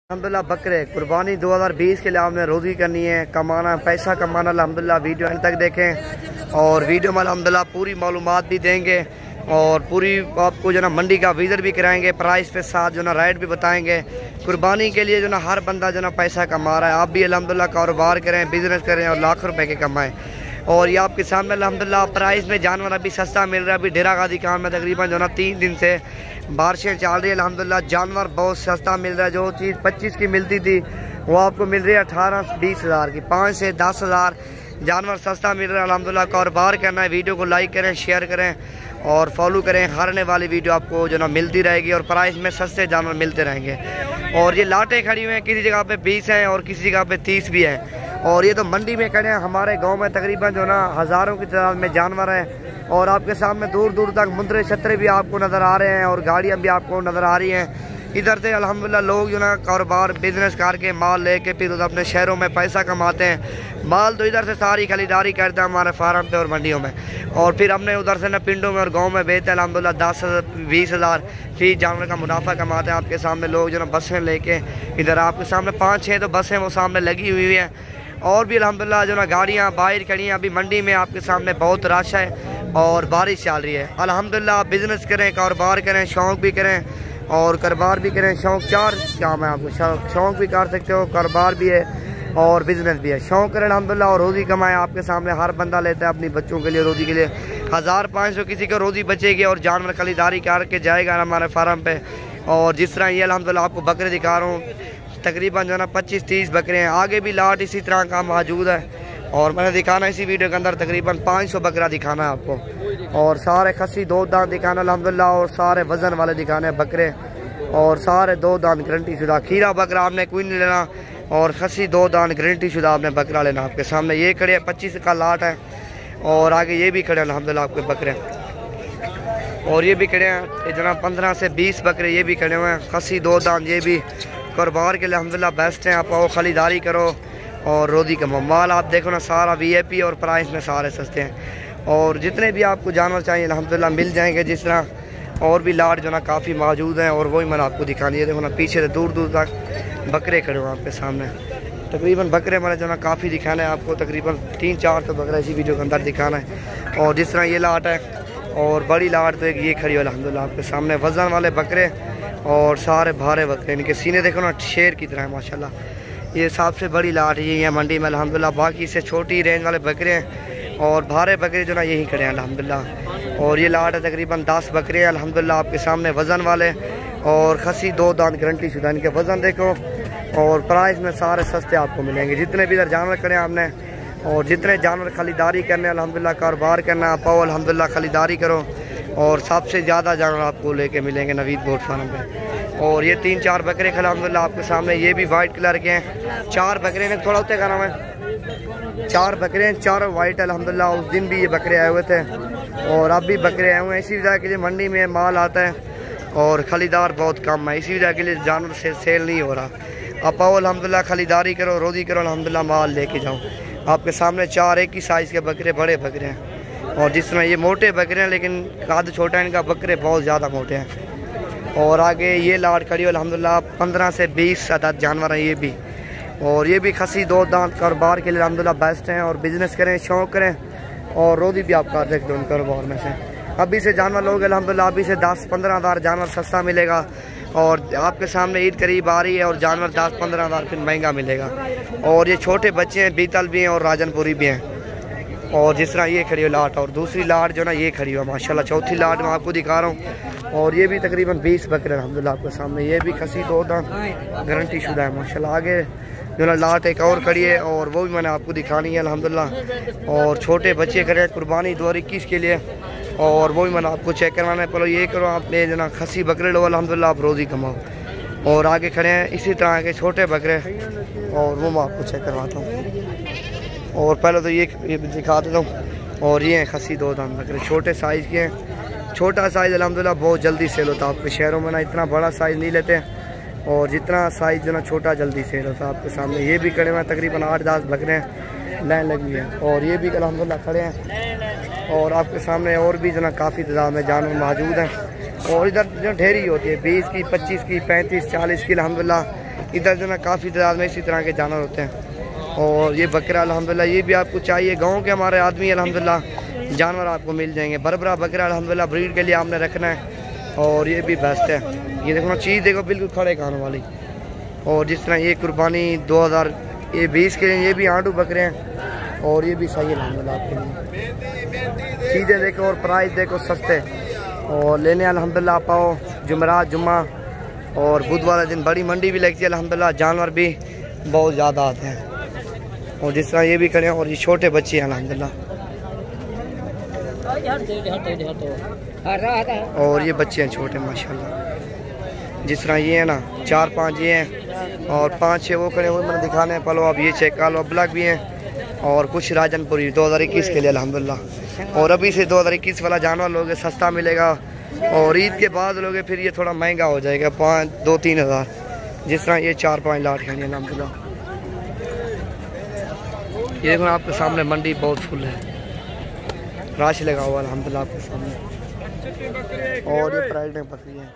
अल्हम्दुलिल्लाह बकरे कुर्बानी 2020 के लिए आपने रोज़ी करनी है, कमाना पैसा कमाना। अल्हम्दुलिल्लाह वीडियो अंत तक देखें और वीडियो में अल्हम्दुलिल्लाह पूरी मालूमात भी देंगे और पूरी आपको जो ना मंडी का विज़िट भी कराएंगे, प्राइस के साथ जो ना रेट भी बताएंगे। कुर्बानी के लिए जो ना हर बंदा जो ना पैसा कमा रहा है, आप भी अल्हम्दुलिल्लाह कारोबार करें, बिज़नेस करें और लाखों रुपए के कमाएं। और ये आपके सामने अल्हम्दुलिल्लाह प्राइस में जानवर अभी सस्ता मिल रहा है। अभी डेरा गाजी काम में तकरीबन जो ना 3 दिन से बारिशें चल रही है, अल्हम्दुलिल्लाह जानवर बहुत सस्ता मिल रहा है। जो चीज़ 25 की मिलती थी वो आपको मिल रही है 18-20 हज़ार की। 5 से 10 हज़ार जानवर सस्ता मिल रहा है। अल्हम्दुलिल्लाह कारोबार करना है, वीडियो को लाइक करें, शेयर करें और फॉलो करें। हर आने वाली वीडियो आपको जो ना मिलती रहेगी और प्राइस में सस्ते जानवर मिलते रहेंगे। और ये लाटें खड़ी हुई हैं, किसी जगह पे 20 हैं और किसी जगह पे 30 भी हैं। और ये तो मंडी में खड़े हैं। हमारे गांव में तकरीबन जो ना हज़ारों की तादाद में जानवर हैं और आपके सामने दूर दूर तक मुंदरे छतरे भी आपको नज़र आ रहे हैं और गाड़ियाँ भी आपको नज़र आ रही हैं। इधर से अल्हम्दुलिल्लाह लोग जो ना कारोबार बिजनेस करके माल लेके फिर अपने शहरों में पैसा कमाते हैं। माल तो इधर से सारी खरीदारी करते हैं हमारे फार्म पे और मंडियों में, और फिर हमने उधर से ना पिंडों में और गांव में बेचते हैं। अल्हम्दुलिल्लाह 10-20 हज़ार फी जानवर का मुनाफा कमाते हैं। आपके सामने लोग जो ना बसें लेके इधर आपके सामने 5-6 तो बसें वो सामने लगी हुई हैं। और भी अल्हम्दुलिल्लाह जो ना गाड़ियाँ बाहर खड़ी हैं। अभी मंडी में आपके सामने बहुत रश है और बारिश चल रही है। अल्हम्दुलिल्लाह बिज़नेस करें, कारोबार करें, शौक़ भी करें और कारोबार भी करें। शौक़ 4 काम है आपको, शौक़ भी कर सकते हो, कारोबार भी है और बिज़नेस भी है। शौक़ करें अल्हम्दुलिल्लाह और रोज़ी कमाएं। आपके सामने हर बंदा लेता है अपनी बच्चों के लिए रोज़ी के लिए 1500 किसी को रोज़ी बचेगी और जानवर खरीदारी करके जाएगा हमारे फार्म पे। और जिस तरह ये अल्हम्दुलिल्लाह आपको बकरे दिखा रहा हूँ, तकरीबन जो ना 25-30 बकरे हैं। आगे भी लाट इसी तरह का मौजूद है और मैंने दिखाना इसी वीडियो के अंदर तकरीबन 500 बकरा दिखाना है आपको। और सारे खस्सी 2 दांत दिखाना अल्हम्दुलिल्लाह और सारे वज़न वाले दिखाने बकरे और सारे 2 दांत गारंटी शुदा। खीरा बकरा आपने कोई नहीं लेना और खस्सी 2 दांत गारंटी शुदा आपने बकरा लेना। आपके सामने ये खड़े हैं, 25 का लाट है और आगे ये भी खड़े हैं अल्हम्दुलिल्लाह आपके बकरे। और ये भी खड़े हैं इतना 15 से 20 बकरे ये भी खड़े हुए हैं। खस्सी 2 दांत ये भी कारोबार के लिए अल्हम्दुलिल्लाह बेस्ट हैं। आप आओ खरीदारी करो और रोज़ी कमाओ। माल आप देखो ना सारा VIP और प्राइस में सारे सस्ते हैं। और जितने भी आपको जानवर चाहिए अल्हम्दुलिल्लाह मिल जाएंगे। जिस तरह और भी लाट जो ना काफ़ी मौजूद हैं और वही मैंने आपको दिखानी है। देखो ना पीछे से दूर दूर तक बकरे खड़े हुए आपके सामने। तकरीबन बकरे मैंने जो ना काफ़ी दिखाना है आपको, तकरीबन 3-4 तो बकरा इसी वीडियो के अंदर दिखाना है। और जिस तरह ये लाट है और बड़ी लाट तो एक ये खड़ी है अल्हम्दुलिल्लाह आपके सामने। वज़न वाले बकरे और सारे भारे बकरे, इनके सीने देखो ना शेर की तरह है माशाल्लाह। ये सबसे बड़ी लाट यही है मंडी में अल्हम्दुलिल्लाह। बाकी से छोटी रेंज वाले बकरे हैं और भारे बकरे जो ना यही खड़े हैं अल्हम्दुलिल्लाह। और ये लाट है तकरीबन 10 बकरे हैं अल्हम्दुलिल्लाह आपके सामने वज़न वाले और खस्सी 2 दांत गारंटी शुदा। इनके वज़न देखो और प्राइस में सारे सस्ते आपको मिलेंगे। जितने भी इधर जानवर खड़े हैं आपने और जितने जानवर खरीदारी करने अल्हम्दुलिल्लाह कारोबार करना आप आओ अल्हम्दुलिल्लाह खरीदारी करो और सबसे ज़्यादा जानवर आपको लेके मिलेंगे नवीद गोट फार्म पे। और ये 3-4 बकरे अल्हम्दुलिल्लाह आपके सामने, ये भी वाइट कलर के हैं। 4 बकरे हैं, थोड़ा होते का नाम है, 4 बकरे हैं, 4 वाइट अल्हम्दुलिल्लाह। उस दिन भी ये बकरे आए हुए थे और अब भी बकरे आए हुए हैं। इसी वजह के लिए मंडी में माल आता है और खरीदार बहुत कम है, इसी वजह के लिए जानवर से सेल नहीं हो रहा। आप आओ अल्हम्दुलिल्लाह खरीदारी करो, रोज़ी करो अल्हम्दुलिल्लाह, माल लेके जाओ। आपके सामने 4 एक ही साइज़ के बकरे, बड़े बकरे हैं। और जिस तरह ये मोटे बकरे हैं लेकिन कद छोटा है इनका, बकरे बहुत ज़्यादा मोटे हैं। और आगे ये लाट खड़ी है अल्हम्दुलिल्लाह 15 से 20 अदद जानवर हैं ये भी। और ये भी खस्सी 2 दांत कारोबार के लिए अल्हम्दुलिल्लाह बेस्ट हैं। और बिज़नेस करें, शौक़ करें और रोज़ी भी आप कर सकते हो उन कारोबार में से। अभी से जानवर लोग अल्हम्दुलिल्लाह अभी से 10-15 हज़ार जानवर सस्ता मिलेगा। और आपके सामने ईद करीब आ रही है और जानवर 10-15 हज़ार फिर महंगा मिलेगा। और ये छोटे बच्चे हैं, बीतल भी हैं और राजनपुरी भी हैं। और जिस तरह ये खड़ी हो लाट और दूसरी लाट जो ना ये खड़ी हो माशाल्लाह, चौथी लाट मैं आपको दिखा रहा हूँ। और ये भी तकरीबन 20 बकरे अल्हम्दुलिल्लाह आपके सामने। ये भी खस्सी 2 दांत गारंटी शुदा है माशाल्लाह। आगे जो ना लाट एक और खड़ी है और वो भी मैंने आपको दिखानी है अल्हम्दुलिल्लाह। और छोटे बच्चे खड़े हैं कुर्बानी 2021 के लिए और वो भी मैंने आपको चेक करवाना है। पहले ये करो आप जो ना खस्सी बकरे लो अल्हम्दुलिल्लाह आप रोज़ी कमाओ। और आगे खड़े हैं इसी तरह के छोटे बकरे और वो मैं आपको चेक करवाता हूँ। और पहले तो ये दिखा देता हूँ। और ये हैं खस्सी 2 दांत बकरे, छोटे साइज़ के हैं। छोटा साइज़ अल्हम्दुलिल्लाह बहुत जल्दी सेल होता है। आपके शहरों में ना इतना बड़ा साइज़ नहीं लेते और जितना साइज़ जो ना छोटा जल्दी सेल होता है। आपके सामने ये भी खड़े हुए हैं, तकरीबन 8-10 बकरे हैं, लाइन लगी है। और ये भी अल्हम्दुलिल्लाह खड़े हैं। और आपके सामने और भी जो ना काफ़ी तादाद में जानवर मौजूद हैं। और इधर जो ढेरी होती है 20 की, 25 की, 35, 40 की अल्हम्दुलिल्लाह इधर जो ना काफ़ी तादाद में इसी तरह के जानवर होते हैं। और ये बकरा अल्हम्दुलिल्लाह ये भी आपको चाहिए, गाँव के हमारे आदमी अल्हम्दुलिल्लाह जानवर आपको मिल जाएंगे। बरबरा बकरा अल्हम्दुलिल्लाह ब्रीड के लिए आपने रखना है। और ये भी बेस्ट है, ये देखो ना चीज़ देखो बिल्कुल खड़े खाने वाली। और जिस तरह ये कुर्बानी 2020 के लिए ये भी आंडू बकरे हैं और ये भी सही है अल्हम्दुलिल्लाह आपके लिए। चीज़ें देखो और प्राइस देखो सस्ते। और लेने अल्हम्दुलिल्लाह आप आओ, जुमेरात जुम्मा और बुधवार दिन बड़ी मंडी भी लगती है अल्हम्दुलिल्लाह, जानवर भी बहुत ज़्यादा आते हैं। और जिस तरह ये भी खड़े हैं और ये छोटे बच्चे हैं अल्हम्दुलिल्लाह। और ये बच्चे हैं छोटे माशाल्लाह। जिस तरह ये है ना 4-5 ये हैं और 5-6 वो खड़े हुए मैंने दिखाने हैं। पलो अब ये चेक कालो ब्लैक भी हैं और कुछ राजनपुरी 2021 के लिए अल्हम्दुलिल्लाह। और अभी से 2021 वाला जानवर लोगे सस्ता मिलेगा और ईद के बाद लोगे फिर ये थोड़ा महंगा हो जाएगा 2-3 हज़ार। जिस तरह ये 4-5 लाख हैं अल्हम्दुलिल्लाह। ये देखो आपके सामने मंडी बहुत फुल है, रश लगा हुआ अल्हम्दुलिल्लाह आपके सामने। और ये प्राइवेट में बकरी है।